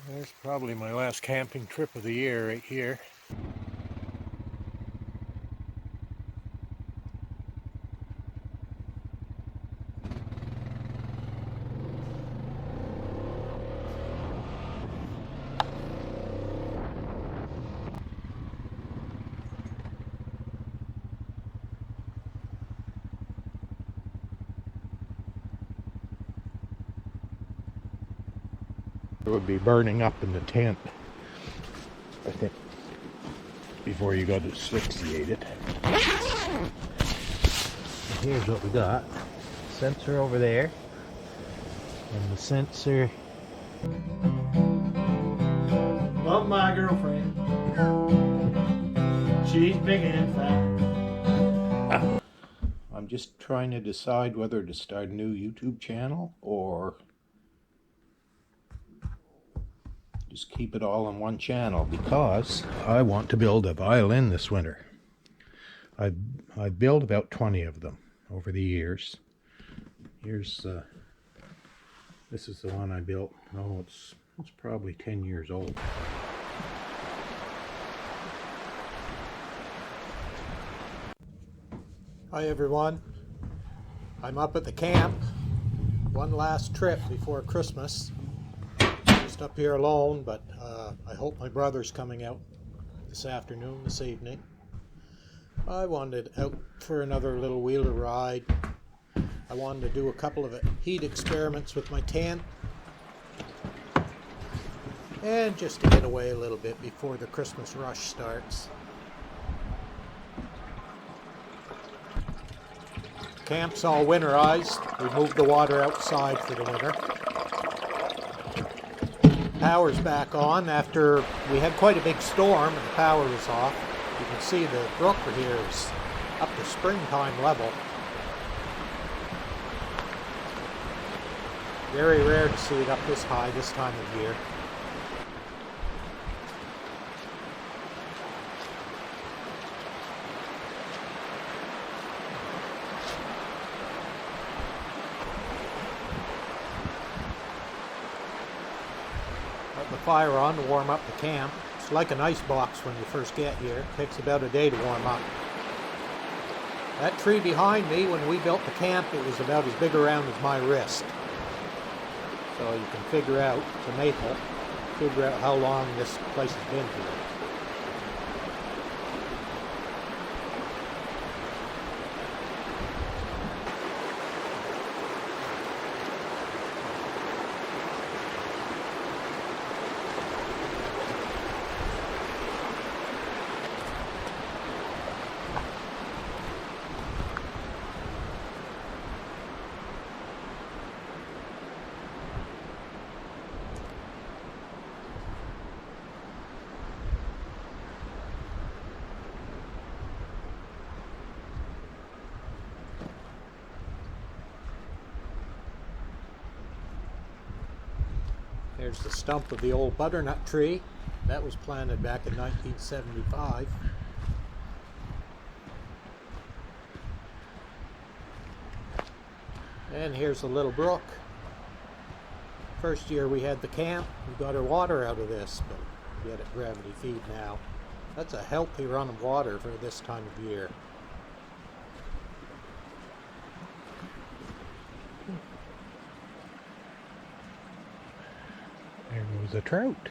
There's probably my last camping trip of the year right here. It would be burning up in the tent, I think, before you got to asphyxiate it. And here's what we got. Sensor over there. And the sensor. Love my girlfriend. She's big and fat. I'm just trying to decide whether to start a new YouTube channel or just keep it all on one channel, because I want to build a violin this winter. I've built about 20 of them over the years. Here's this is the one I built. Oh, it's probably 10 years old. Hi everyone, I'm up at the camp. One last trip before Christmas. Just up here alone, but I hope my brother's coming out this evening. I wanted out for another little wheeler ride. I wanted to do a couple of heat experiments with my tent, and just to get away a little bit before the Christmas rush starts. Camp's all winterized. We moved the water outside for the winter. Power's back on after we had quite a big storm and the power was off. You can see the brook here is up to springtime level. Very rare to see it up this high this time of year. Got the fire on to warm up the camp. It's like an ice box when you first get here. It takes about a day to warm up. That tree behind me, when we built the camp, it was about as big around as my wrist. So you can figure out, it's a maple, figure out how long this place has been here. There's the stump of the old butternut tree. That was planted back in 1975. And here's the little brook. First year we had the camp, we got our water out of this, but we had it gravity feed now. That's a healthy run of water for this time of year. There goes a trout.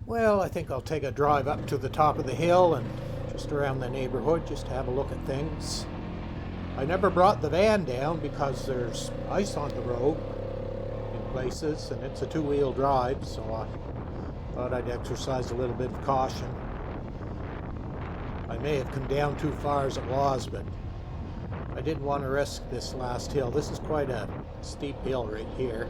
Well, I think I'll take a drive up to the top of the hill and just around the neighborhood just to have a look at things. I never brought the van down because there's ice on the road in places, and it's a two-wheel drive, so I thought I'd exercise a little bit of caution. I may have come down too far as it was, but I didn't want to risk this last hill. This is quite a steep hill right here.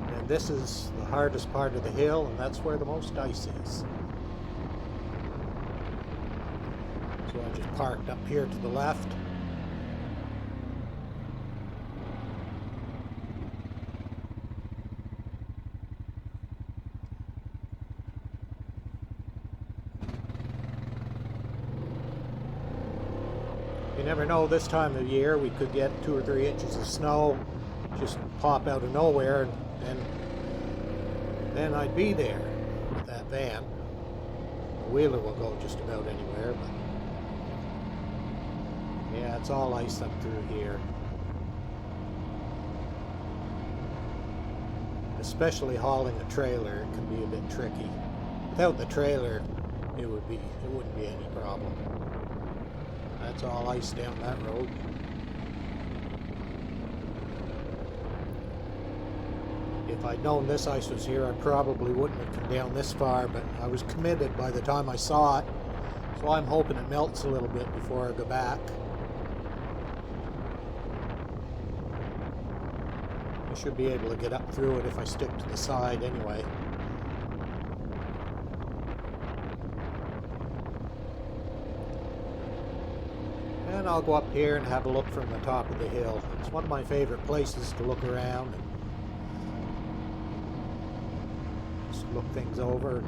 And this is the hardest part of the hill, and that's where the most ice is. So I just parked up here to the left. You never know, this time of year we could get 2 or 3 inches of snow just pop out of nowhere, and then I'd be there with that van. The wheeler will go just about anywhere, but yeah, it's all ice up through here. Especially hauling a trailer, it can be a bit tricky. Without the trailer, it wouldn't be any problem. That's all ice down that road. If I'd known this ice was here, I probably wouldn't have come down this far, but I was committed by the time I saw it, so I'm hoping it melts a little bit before I go back. I should be able to get up through it if I stick to the side anyway. And I'll go up here and have a look from the top of the hill. It's one of my favorite places to look around and just look things over.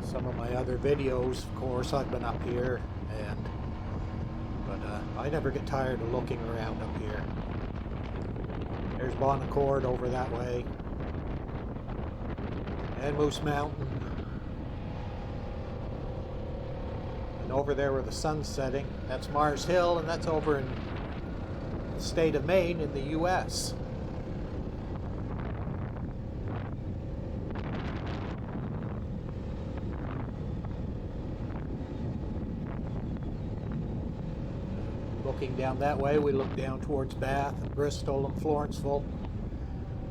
Some of my other videos, of course, I've been up here, but I never get tired of looking around up here. There's Bon Accord over that way, and Moose Mountain. And over there where the sun's setting, that's Mars Hill, and that's over in the state of Maine in the US. Looking down that way, we look down towards Bath and Bristol and Florenceville.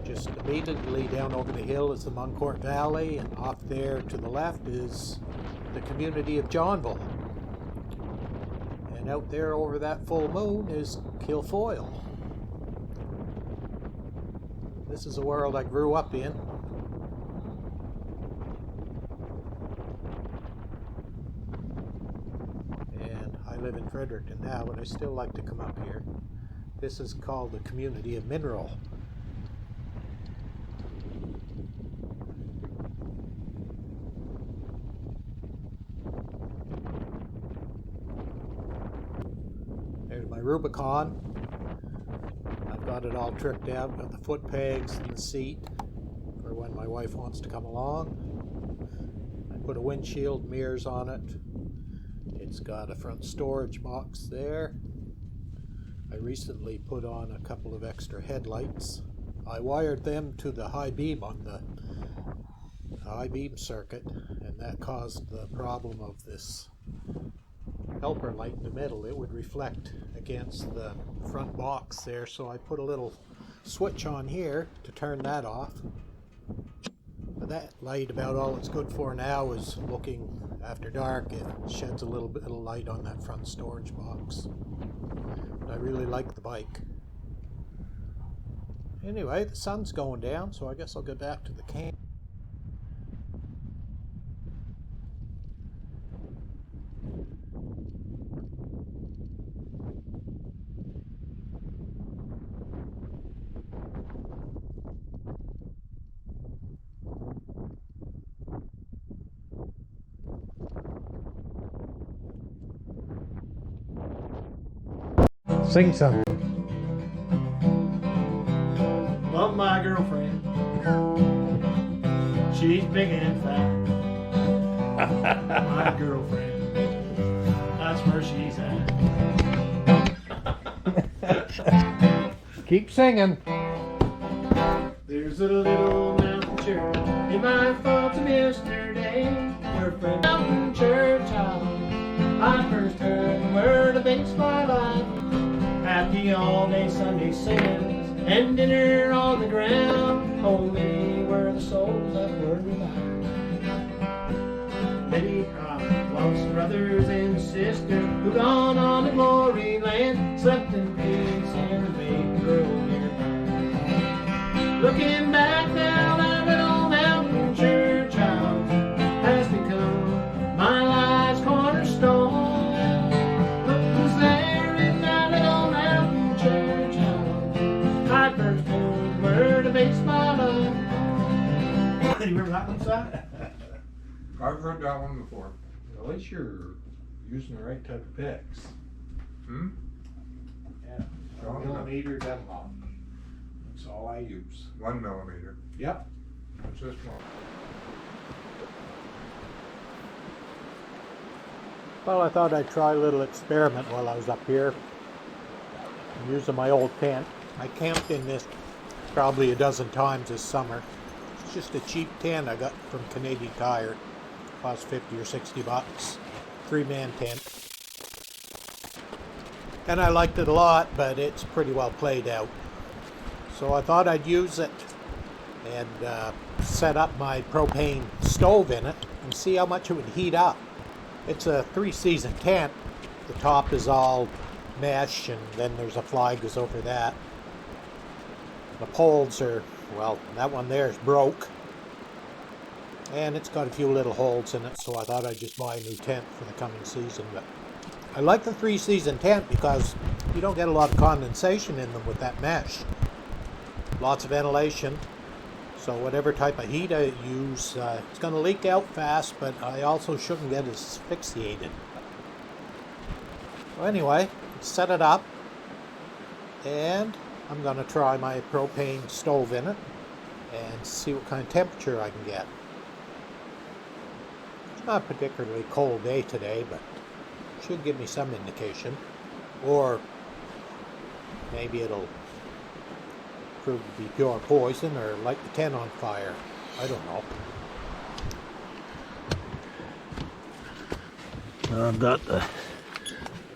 Just immediately down over the hill is the Muncourt Valley, and off there to the left is the community of Johnville. And out there over that full moon is Kilfoyle. This is a world I grew up in. And I live in Fredericton now, but I still like to come up here. This is called the community of Mineral. There's my Rubicon. I've got it all tricked out, got the foot pegs and the seat for when my wife wants to come along. I put a windshield, mirrors on it. It's got a front storage box there. I recently put on a couple of extra headlights. I wired them to the high beam on the high beam circuit, and that caused the problem of this helper light in the middle. It would reflect against the front box there, so I put a little switch on here to turn that off. But that light, about all it's good for now is looking after dark. It sheds a little bit of light on that front storage box. But I really like the bike. Anyway, the sun's going down, so I guess I'll go back to the camp. Sing some. Love my girlfriend. She's big and fat. My girlfriend. That's where she's at. Keep singing. There's a little mountain church in my thoughts of yesterday. Where from mountain church I first heard the word that makes my life. Happy all day Sunday singing and dinner on the ground. Only were the souls that were alive. brothers and sisters who gone on to glory land, slept in peace in the big grove nearby. Looking back now, that little mountain church house has become my life's cornerstone. Look who's there in that little mountain church house. I first heard the word of baseball. Do you remember that one, son? I've heard that one before. At least you're using the right type of picks. Hmm? Yeah. 1mm deadlock. That's all I use. 1mm. Yep. What's this one? Well, I thought I'd try a little experiment while I was up here. I'm using my old tent. I camped in this probably a dozen times this summer. It's just a cheap tent I got from Canadian Tire. Cost 50 or 60 bucks. 3-man tent. And I liked it a lot, but it's pretty well played out. So I thought I'd use it and set up my propane stove in it and see how much it would heat up. It's a 3-season tent. The top is all mesh, and then there's a fly goes over that. The poles are, well, that one there is broke. And it's got a few little holes in it, so I thought I'd just buy a new tent for the coming season. But I like the 3-season tent because you don't get a lot of condensation in them with that mesh. Lots of ventilation. So whatever type of heat I use, it's going to leak out fast, but I also shouldn't get asphyxiated. So anyway, set it up, and I'm going to try my propane stove in it and see what kind of temperature I can get. It's not a particularly cold day today, but it should give me some indication. Or maybe it'll prove to be pure poison or light the tent on fire. I don't know.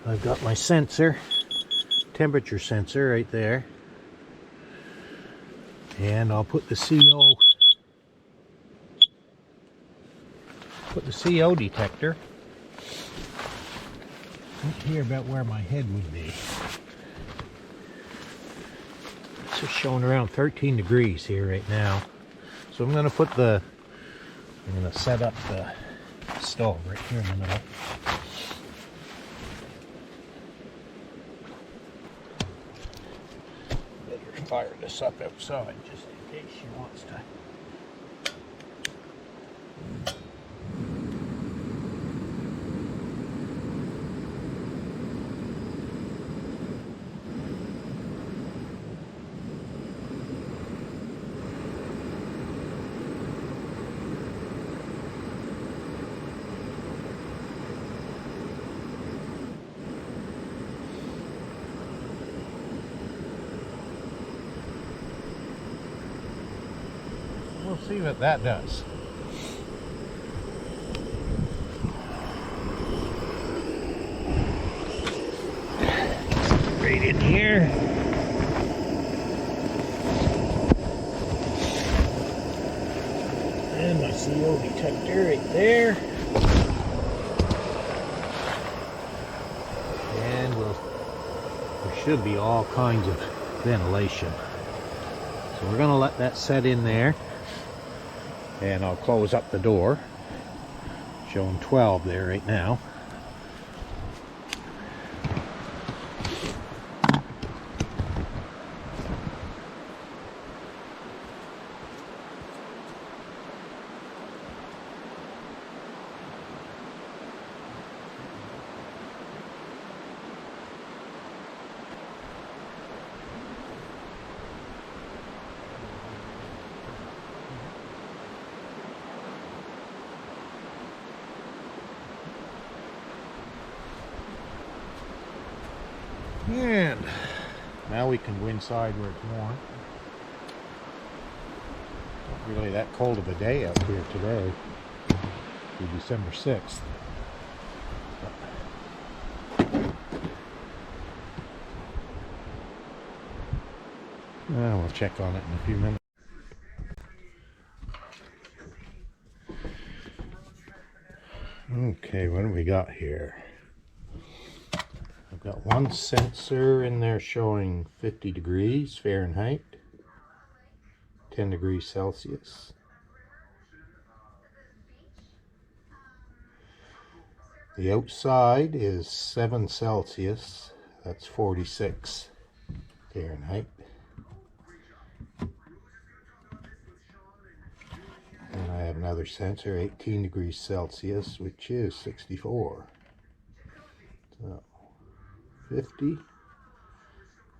I've got my sensor, temperature sensor right there, and I'll put the CO detector right here about where my head would be. It's just showing around 13 degrees here right now. So I'm going to set up the stove right here in the middle. Better fire this up outside just in case she wants to. We'll see what that does. Right in here. And my CO detector right there. And there should be all kinds of ventilation. So we're going to let that set in there. And I'll close up the door, showing 12 there right now. And now we can go inside where it's warm. Not really that cold of a day out here today. It's December 6th. We'll check on it in a few minutes. Okay, what do we got here? I've got one sensor in there showing 50 degrees Fahrenheit, 10 degrees Celsius. The outside is 7 Celsius, that's 46 Fahrenheit. And I have another sensor, 18 degrees Celsius, which is 64. So, 50,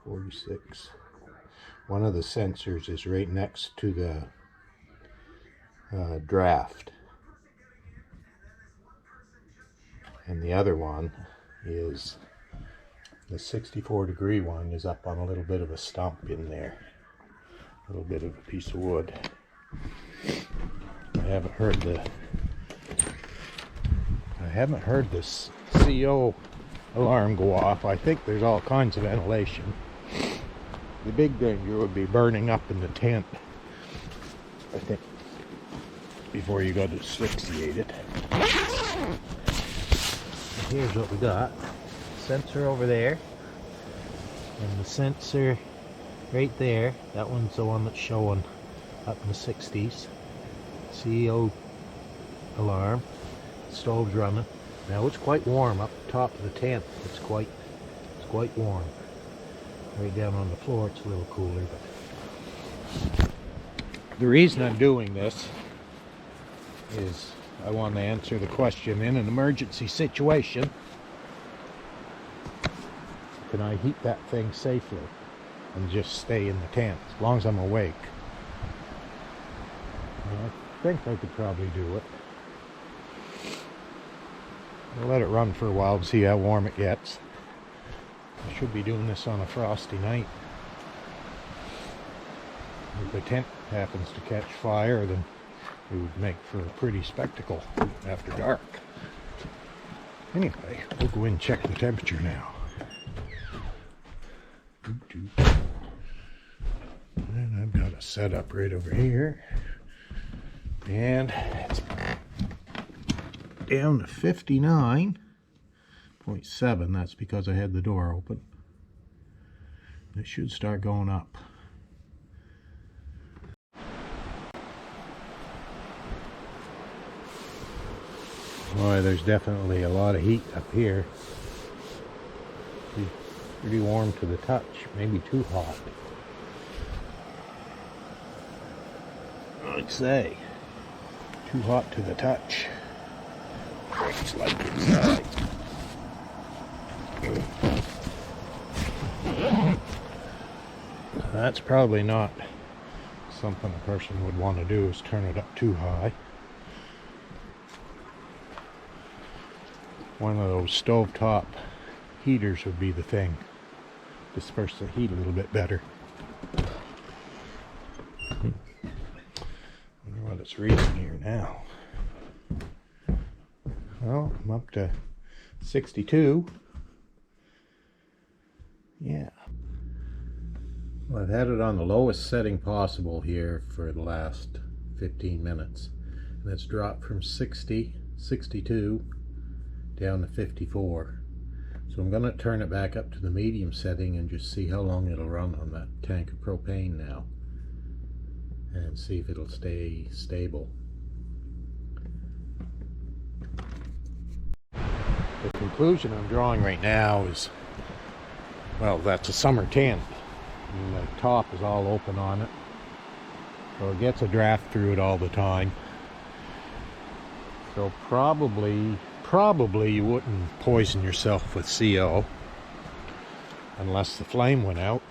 46. One of the sensors is right next to the draft. And the other one is, the 64 degree one is up on a little bit of a stump in there. A little bit of a piece of wood. I haven't heard this CO alarm go off. I think there's all kinds of ventilation. The big danger would be burning up in the tent, I think, before you got to asphyxiate it. Here's what we got. Sensor over there, and the sensor right there. That one's the one that's showing up in the 60s. CO alarm. Stove's running. Now it's quite warm up top of the tent. It's quite warm. Right down on the floor it's a little cooler, but the reason I'm doing this is I want to answer the question, in an emergency situation, can I heat that thing safely and just stay in the tent as long as I'm awake? I think I could probably do it. I'll let it run for a while and see how warm it gets. I should be doing this on a frosty night. If the tent happens to catch fire, then it would make for a pretty spectacle after dark. Anyway, we'll go in and check the temperature now. And I've got a setup right over here. And it's down to 59.7. That's because I had the door open. It should start going up. Boy, there's definitely a lot of heat up here. Pretty warm to the touch, maybe too hot. I'd say too hot to the touch. It's like inside. That's probably not something a person would want to do, is turn it up too high. One of those stovetop heaters would be the thing. Disperse the heat a little bit better. Wonder what it's reading here now. Well, I'm up to 62. Yeah. Well, I've had it on the lowest setting possible here for the last 15 minutes. And it's dropped from 60, 62 down to 54. So I'm going to turn it back up to the medium setting and just see how long it'll run on that tank of propane now. And see if it'll stay stable. The conclusion I'm drawing right now is, well, that's a summer tent. And the top is all open on it. So it gets a draft through it all the time. So probably you wouldn't poison yourself with CO unless the flame went out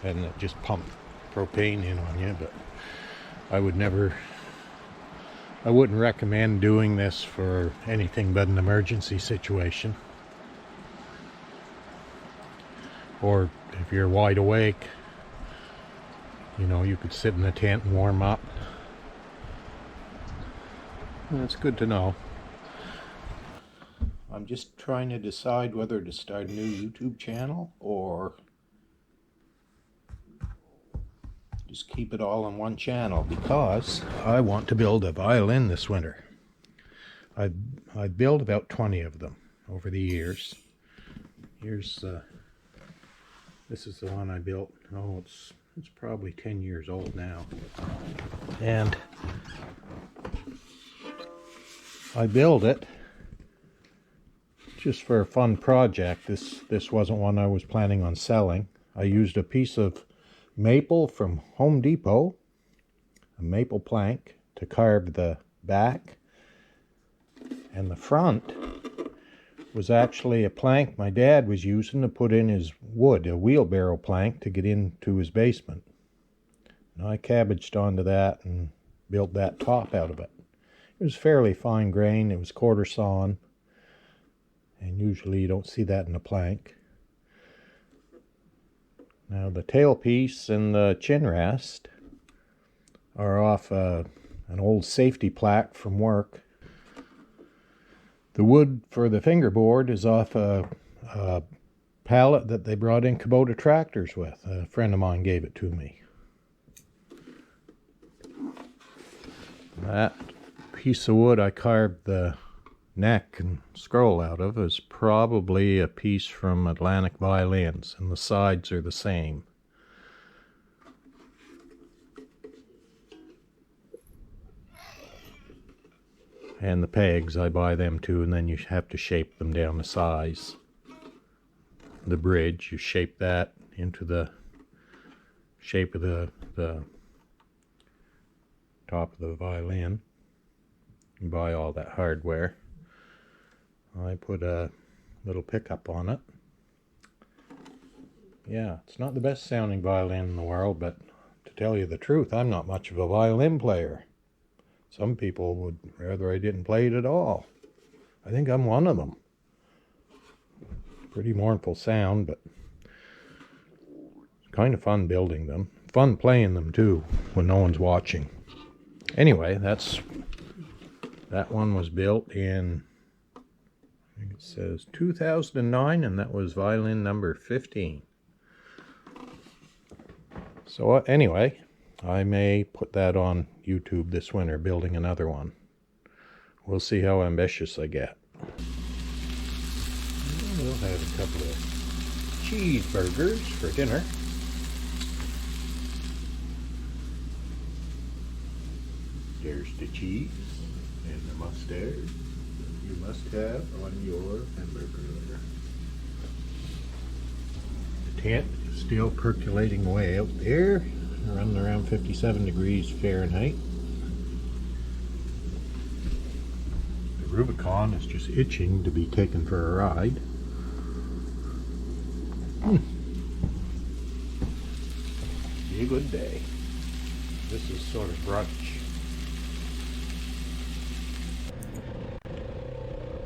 and it just pumped propane in on you, but I wouldn't recommend doing this for anything but an emergency situation. Or if you're wide awake, you know, you could sit in the tent and warm up. That's good to know. I'm just trying to decide whether to start a new YouTube channel or just keep it all on one channel, because I want to build a violin this winter. I've built about 20 of them over the years. Here's this is the one I built. Oh, it's probably 10 years old now. And I built it just for a fun project. This wasn't one I was planning on selling. I used a piece of maple from Home Depot, a maple plank, to carve the back, and the front was actually a plank my dad was using to put in his wood, a wheelbarrow plank to get into his basement. And I cabbaged onto that and built that top out of it. It was fairly fine grain. It was quarter sawn, and usually you don't see that in a plank. Now the tailpiece and the chin rest are off an old safety plaque from work. The wood for the fingerboard is off a pallet that they brought in Kubota tractors with. A friend of mine gave it to me. That piece of wood I carved the neck and scroll out of is probably a piece from Atlantic Violins, and the sides are the same. And the pegs, I buy them too, and then you have to shape them down to size. The bridge, you shape that into the shape of the top of the violin. You buy all that hardware. I put a little pickup on it. Yeah, it's not the best sounding violin in the world, but to tell you the truth, I'm not much of a violin player. Some people would rather I didn't play it at all. I think I'm one of them. Pretty mournful sound, but kind of fun building them. Fun playing them too, when no one's watching. Anyway, that one was built in, I think it says 2009, and that was violin number 15. So anyway, I may put that on YouTube this winter, building another one. We'll see how ambitious I get. We'll have a couple of cheeseburgers for dinner. There's the cheese and the mustard you must have on your hamburger. The tent is still percolating away out there, running around 57 degrees Fahrenheit. The Rubicon is just itching to be taken for a ride. Be a good day. This is sort of brunch.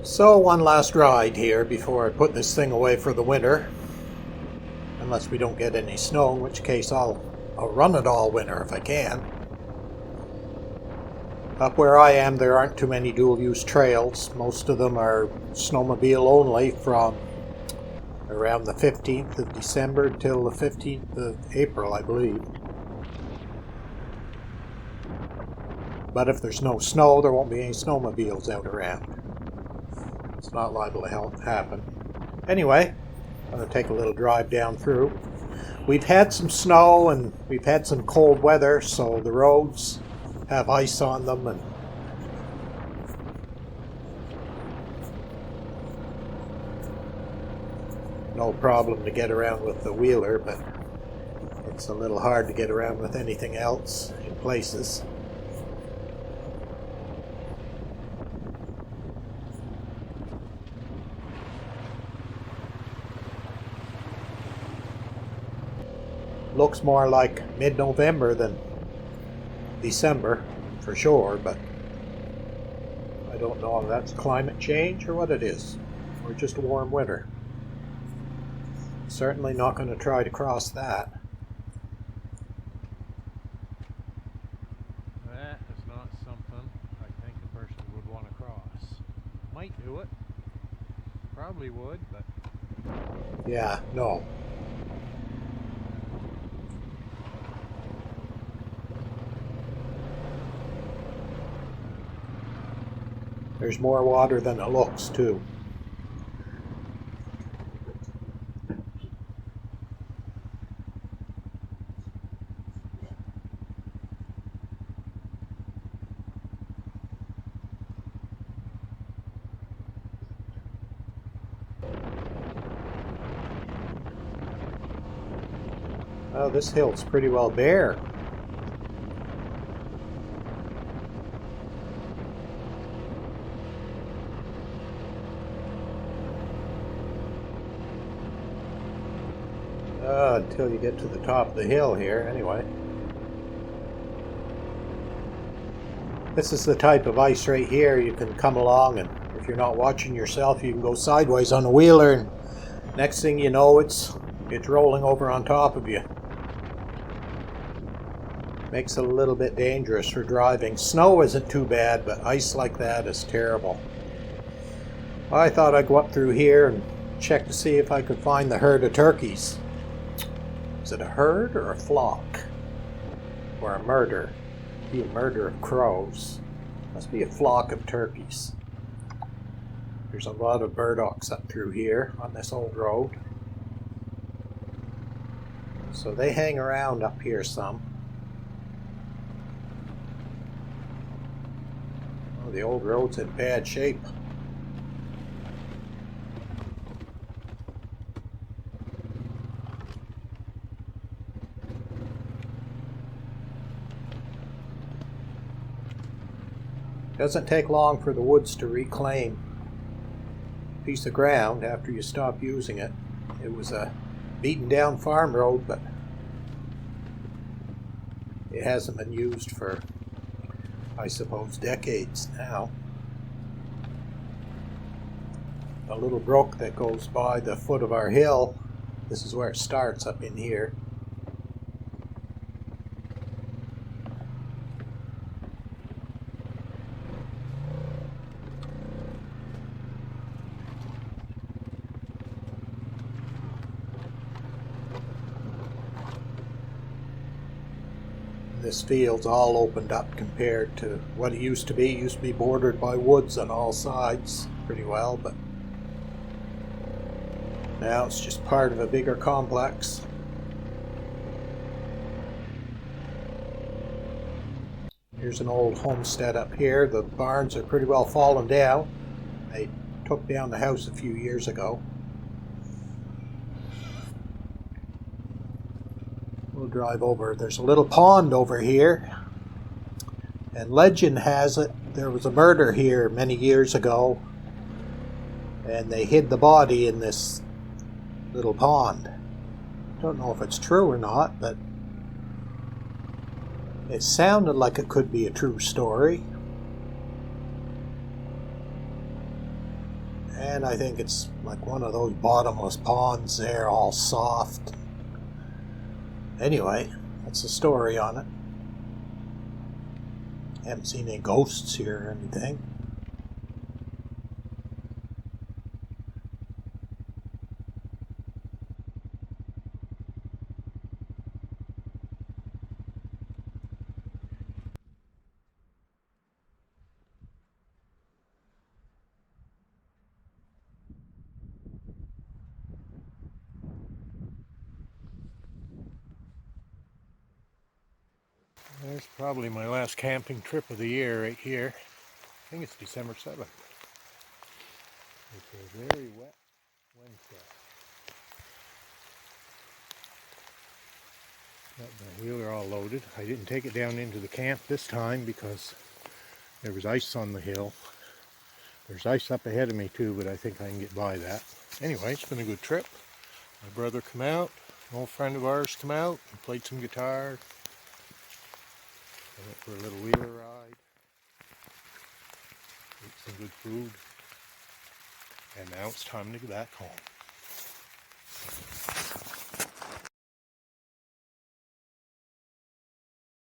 So one last ride here before I put this thing away for the winter. Unless we don't get any snow, in which case I'll run it all winter if I can. Up where I am, there aren't too many dual-use trails. Most of them are snowmobile only from around the 15th of December till the 15th of April, I believe. But if there's no snow, there won't be any snowmobiles out around. It's not liable to happen. Anyway, I'm going to take a little drive down through. We've had some snow and we've had some cold weather, so the roads have ice on them, and no problem to get around with the wheeler, but it's a little hard to get around with anything else in places. Looks more like mid-November than December, for sure, but I don't know if that's climate change or what it is, or just a warm winter. Certainly not going to try to cross that. That is not something I think a person would want to cross. Might do it. Probably would, but... Yeah, no. There's more water than it looks, too. Oh, this hill's pretty well bare. Until you get to the top of the hill here, anyway. This is the type of ice right here. You can come along, and if you're not watching yourself, you can go sideways on the wheeler, and next thing you know, it's rolling over on top of you. Makes it a little bit dangerous for driving. Snow isn't too bad, but ice like that is terrible. Well, I thought I'd go up through here and check to see if I could find the herd of turkeys. Is it a herd or a flock? Or a murder? Be a murder of crows. Must be a flock of turkeys. There's a lot of burdocks up through here on this old road. So they hang around up here some. Oh, the old road's in bad shape. Doesn't take long for the woods to reclaim a piece of ground after you stop using it. It was a beaten down farm road, but it hasn't been used for, I suppose, decades now. The little brook that goes by the foot of our hill, this is where it starts up in here. This field's all opened up compared to what it used to be. It used to be bordered by woods on all sides pretty well, but now it's just part of a bigger complex. Here's an old homestead up here. The barns are pretty well fallen down. They took down the house a few years ago. We'll drive over. There's a little pond over here, and legend has it there was a murder here many years ago, and they hid the body in this little pond. Don't know if it's true or not, but it sounded like it could be a true story. And I think it's like one of those bottomless ponds there, all soft. Anyway, that's the story on it. Haven't seen any ghosts here or anything. There's probably my last camping trip of the year right here. I think it's December 7th. It's a very wet Wednesday. Got the wheeler all loaded. I didn't take it down into the camp this time because there was ice on the hill. There's ice up ahead of me too, but I think I can get by that. Anyway, it's been a good trip. My brother come out, an old friend of ours come out and played some guitar. I went for a little wheeler ride, ate some good food, and now it's time to get back home.